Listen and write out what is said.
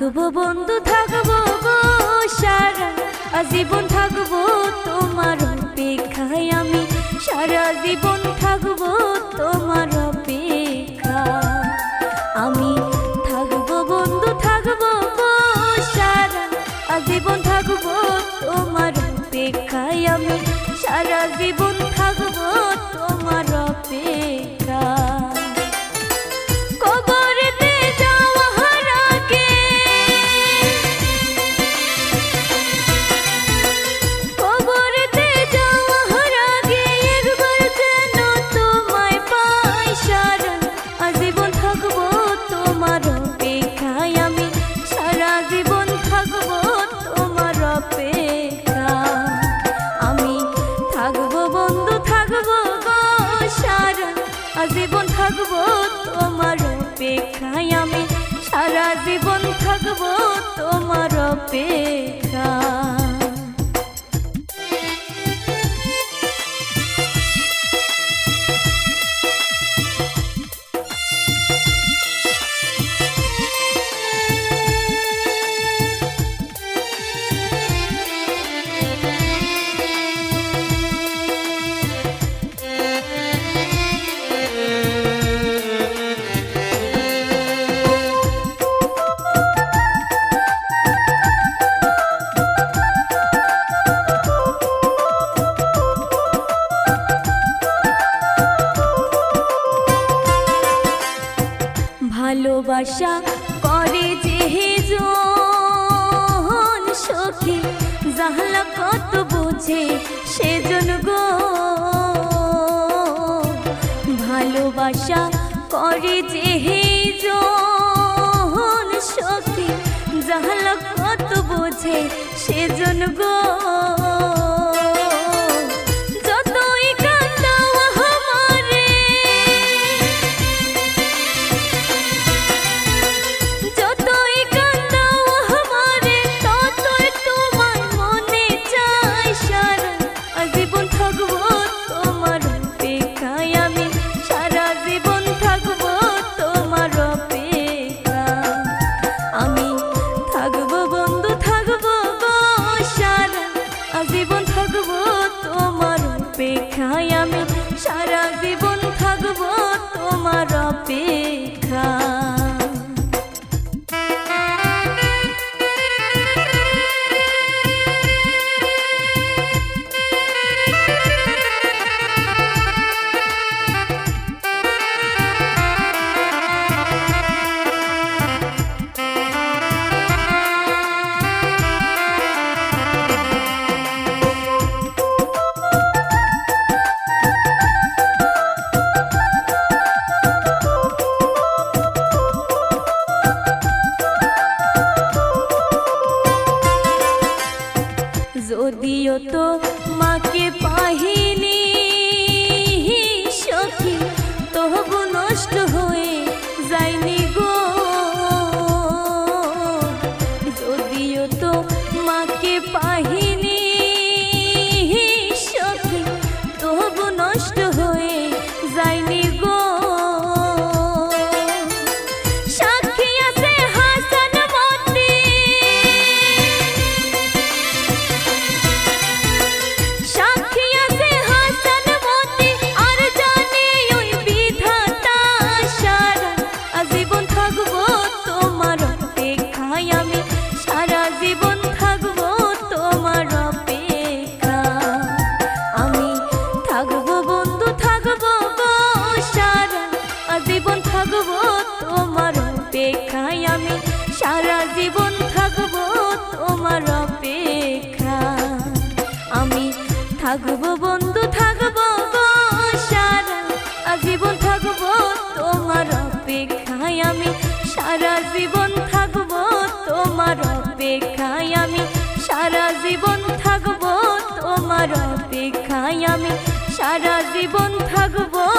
থাকবো বন্ধু থাকবো গো সারা জীবন থাকবো তোমার অপেক্ষায় আমি সারা জীবন থাকবো তোমার অপেক্ষা আমি থাকবো বন্ধু থাকবো গো সারা জীবন থাকবো তোমার অপেক্ষায় আমি সারা জীবন থাকবো তোমার অপেক্ষা জীবন থাকবো তোমার অপেক্ষায় আমি সারা জীবন থাকবো তোমার অপেক্ষা ভালোবাসা করে যে জন সখী জাহলা কত বোঝে সেজন গো ভালোবাসা করে যে জন সখী জাহলা কত বোঝে সেজন গো অপেক্ষায় আমি সারা জীবন থাকবো তোমার অপেক্ষা যদিও তো মাকে পাহিনি সখী তবু নষ্ট হয়ে যায়নি গো যদিও তো মাকে পাহিনি সখী তবু নষ্ট হয়ে যায়নি গো সারা জীবন থাকবো তোমার অপেক্ষা আমি থাকবো বন্ধু থাকবো গো সারা জীবন থাকবো তোমার অপেক্ষায় আমি সারা জীবন থাকবো তোমার অপেক্ষায় আমি সারা জীবন থাকবো তোমার অপেক্ষায় আমি সারা জীবন থাকবো